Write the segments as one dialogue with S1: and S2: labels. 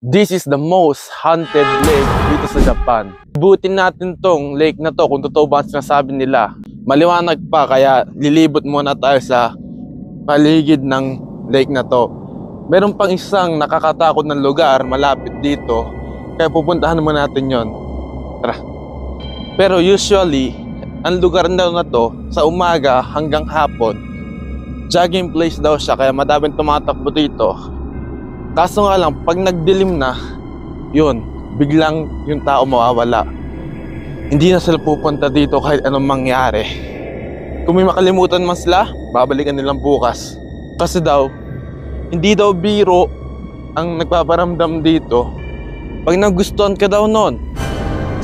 S1: This is the most haunted lake dito sa Japan. Ibutin natin tong lake na to kung totoo ba ang sinasabi nila. Maliwanag pa kaya lilibot muna tayo sa paligid ng lake na to. Meron pang isang nakakatakot na lugar malapit dito kaya pupuntahan muna natin yon. Tara. Pero usually, ang lugar na to sa umaga hanggang hapon, jogging place daw siya kaya madaming tumatakbo dito. Kaso nga lang, pag nagdilim na, yun, biglang yung tao mawawala. Hindi na sila pupunta dito kahit anong mangyari. Kung may makalimutan man sila, babalikan nilang bukas. Kasi daw, hindi daw biro ang nagpaparamdam dito. Pag nagustuhan ka daw nun,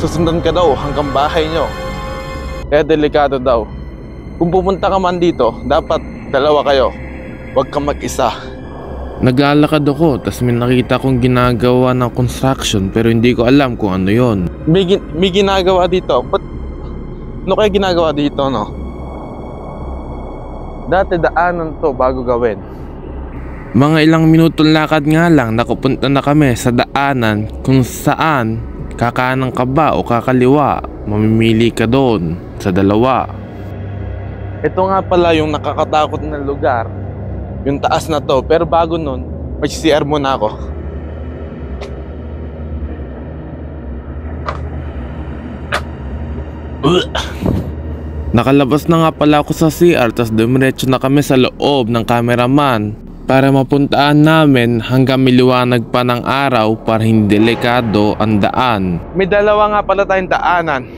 S1: susundan ka daw hanggang bahay nyo. Kaya delikado daw. Kung pupunta ka man dito, dapat dalawa kayo. Huwag kang mag-isa.
S2: Naglalakad ako, tas may nakita kong ginagawa ng construction pero hindi ko alam kung ano yon.
S1: May ginagawa dito. Ba't ano kaya ginagawa dito, no? Dati daanan to bago gawin.
S2: Mga ilang minutong lakad nga lang nakupunta na kami sa daanan kung saan kakanan ka ba o kakaliwa. Mamimili ka doon sa dalawa.
S1: Ito nga pala yung nakakatakot na lugar. Yung taas na to, pero bago nun, mag-CR muna ako.
S2: Nakalabas na nga pala ako sa CR, tas dumiretso na kami sa loob ng cameraman para mapuntaan namin hanggang miliwanag pa ng araw para hindi delikado ang daan.
S1: May dalawa nga pala tayong daanan.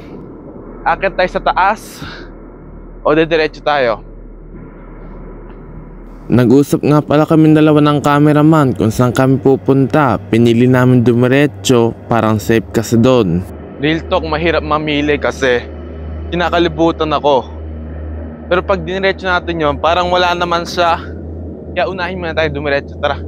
S1: Akit tayo sa taas o diretso tayo.
S2: Nag-usap nga pala kami dalawa ng cameraman kung saan kami pupunta. Pinili namin dumiretso, parang safe kasi doon.
S1: Real talk, mahirap mamili kasi kinakalibutan ako. Pero pag diniretso natin yon, parang wala naman siya. Kaya unahin muna tayo dumiretso, tara.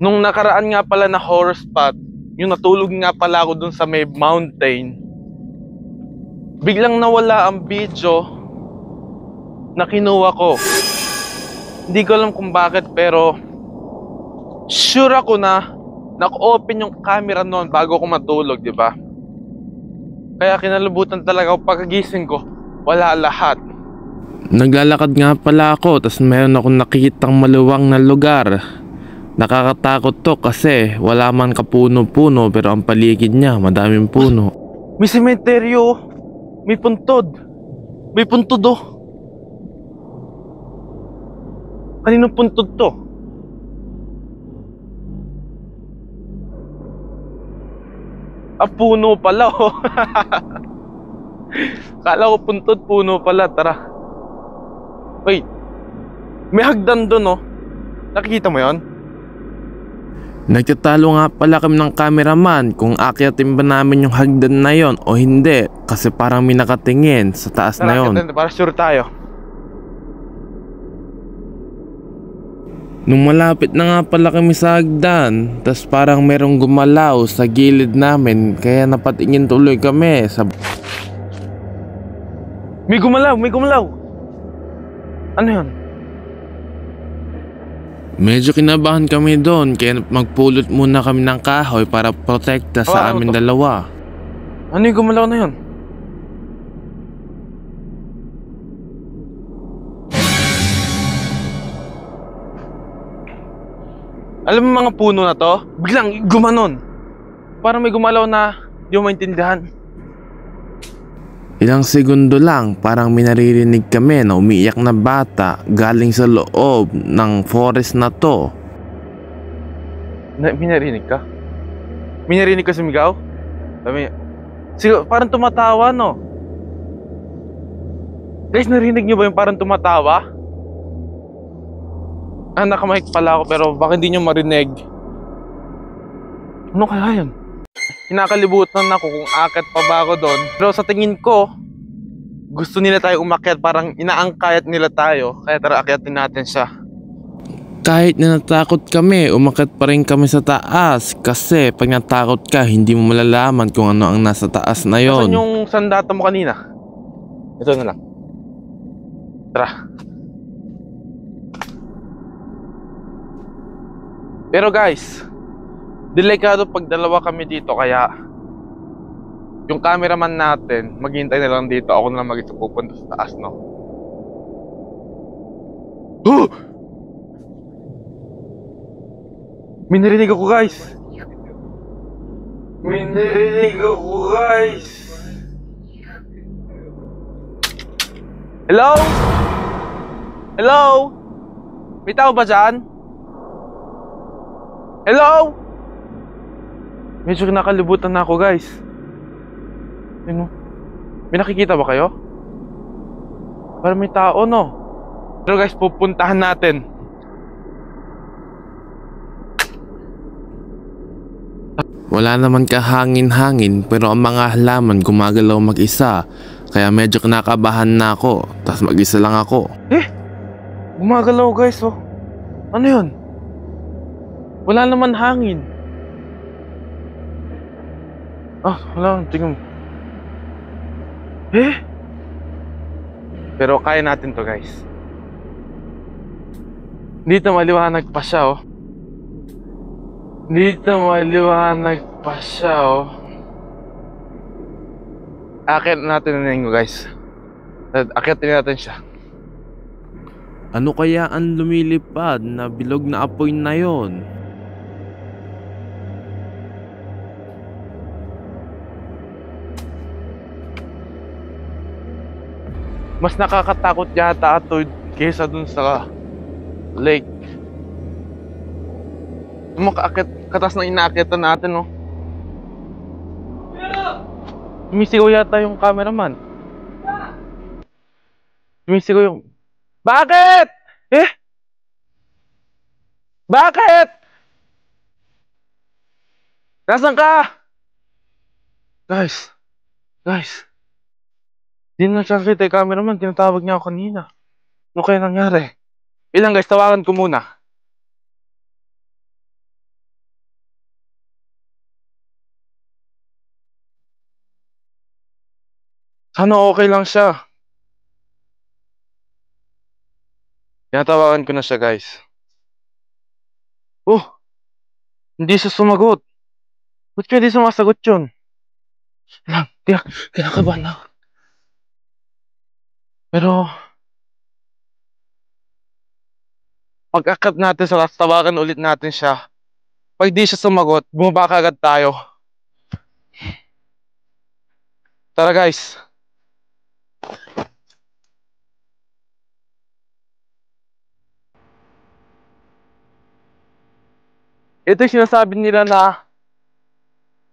S1: Nung nakaraan nga pala na horror spot, yung natulog nga pala ako dun sa may mountain, biglang nawala ang video na kinuha ko. Hindi ko alam kung bakit pero sure ako na naka-open yung camera noon bago ako matulog, di ba? Kaya kinalabutan talaga ako pagkagising ko, wala lahat.
S2: Naglalakad nga pala ako, tas meron akong nakikitang maluwang na lugar. Nakakatakot to kasi wala man kapuno-puno pero ang paligid niya madaming puno.
S1: May sementeryo, may puntod. May puntod oh. Kaninong puntod to? Puno pala oh. Kala ko puntod, puno pala. Tara. Wait. May hagdan doon oh. Nakikita mo yon?
S2: Nagtatalo nga pala kami ng cameraman kung akyatin ba namin yung hagdan na yon o hindi kasi parang may nakatingin sa taas na yon.
S1: Para sure tayo.
S2: Nung malapit na nga pala kami sa hagdan, tas parang merong gumalaw sa gilid namin kaya napatingin tuloy kami sa...
S1: May gumalaw, may gumalaw. Ano yun?
S2: Medyo kinabahan kami doon kaya magpulot muna kami ng kahoy para protekta sa amin dalawa.
S1: Ano yung gumalaw na yun? Alam mo mga puno na to? Biglang gumanon. Parang may gumalaw na di mo maintindihan.
S2: Ilang segundo lang parang may naririnig kami na umiiyak na bata galing sa loob ng forest na to.
S1: May narinig ka? May narinig ka sumigaw? Siguro, parang tumatawa no? Guys, narinig nyo ba yung parang tumatawa? Nakamahik pala ako pero baka hindi nyo marinig. Ano kaya yun? Kinakalibutan ako kung akit pa ba ako doon. Pero sa tingin ko, gusto nila tayo umakyat, parang inaangkayat nila tayo. Kaya tara, akyatin natin siya.
S2: Kahit na natakot kami, umakyat pa rin kami sa taas kasi pag natakot ka, hindi mo malalaman kung ano ang nasa taas na
S1: Saan
S2: yon.
S1: yung sandata mo kanina? Ito na lang. Tara. Pero guys, delikado pag dalawa kami dito kaya yung cameraman natin, maghihintay na lang dito. Ako na lang mag-isa pupunta sa taas, no? Oh! May narinig ako, guys! May narinig ako, guys! Hello? Hello? May tao ba dyan? Hello? Medyo nakalibutan na ako, guys. Ano? May nakikita ba kayo? Parang may tao, no? Pero guys, pupuntahan natin.
S2: Wala naman kahangin-hangin pero ang mga halaman gumagalaw mag-isa. Kaya medyo kinakabahan na ako. Tapos mag-isa lang ako.
S1: Gumagalaw, guys, oh. Ano yun? Wala naman hangin. Wala. Tingnan mo. Pero kaya natin to, guys. Dito maliwanag pa siya, oh. Dito maliwanag pa siya, oh. Akit natin na ninyo, guys. Akitin natin siya.
S2: Ano kaya ang lumilipad na bilog na apoy na yon?
S1: Mas nakakatakot yata ito kaysa dun sa lake. Katas na inaakitan natin, no? Sumisigaw yata yung cameraman. Sumisigaw yung... Bakit? Bakit? Nasaan ka? Guys. Di na siya kita yung cameraman. Tinatawag niya ako kanina. Ano kaya nangyari? Ilang guys, tawagan ko muna. Sana okay lang siya. Tinatawagan ko na siya, guys. Hindi siya sumagot. Ba't kaya di sumasagot yun? Kinakabahan ako. Pero pag-akap natin sa last, tawagan ulit natin siya. Pag di siya sumagot, bumaba agad tayo. Tara, guys. Ito yung sinasabi nila na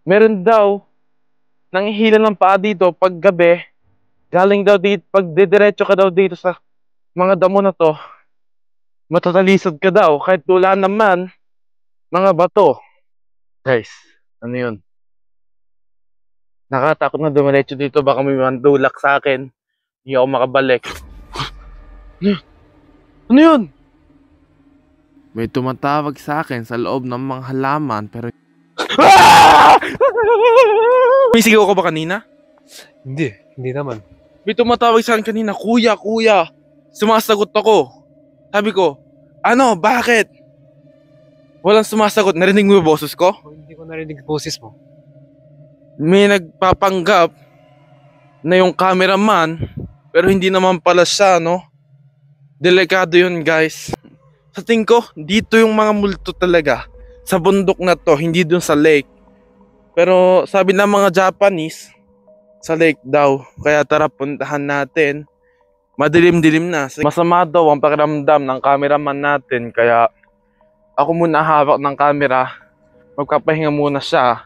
S1: meron daw nanghihila ng paa dito pag gabi. Galing daw dito, pag didiretso ka daw dito sa mga damo na to, matatalisod ka daw. Kahit wala naman mga bato. Guys, ano yun? Nakatakot na dumiretso dito. Baka may mandulak sa akin. Hindi ako makabalik. Ano yun?
S2: May tumatawag sa akin sa loob ng mga halaman pero...
S1: May sigaw ko ba kanina?
S3: Hindi naman.
S1: May tumatawag sa akin kanina, kuya. Sumasagot ako. Sabi ko, ano, bakit? Walang sumasagot. Narinig mo yung boses ko?
S3: Hindi ko narinig boses mo.
S1: May nagpapanggap na yung cameraman, pero hindi naman pala siya, no? Delikado yun, guys. Sa tingin ko, dito yung mga multo talaga. Sa bundok na to, hindi dun sa lake. Pero sabi ng mga Japanese, sa lake daw. Kaya tara, puntahan natin. Madilim-dilim na. Masama daw ang pakiramdam ng cameraman natin. Kaya ako muna hawak ng camera. Magpapahinga muna siya.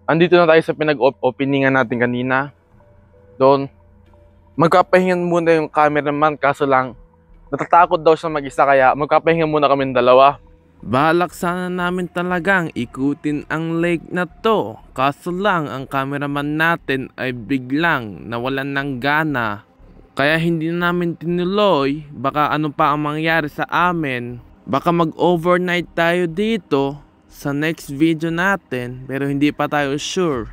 S1: Andito na tayo sa pinag-openingan natin kanina. Doon. Magpapahinga muna yung cameraman. Kaso lang, natatakot daw siya mag-isa. Kaya magpapahinga muna kami dalawa.
S2: Balak sana namin talagang ikutin ang lake na to. Kaso lang ang cameraman natin ay biglang nawalan ng gana. Kaya hindi namin tinuloy. Baka ano pa ang mangyari sa amin. Baka mag-overnight tayo dito sa next video natin pero hindi pa tayo sure.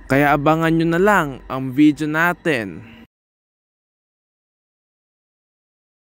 S2: Kaya abangan nyo na lang ang video natin.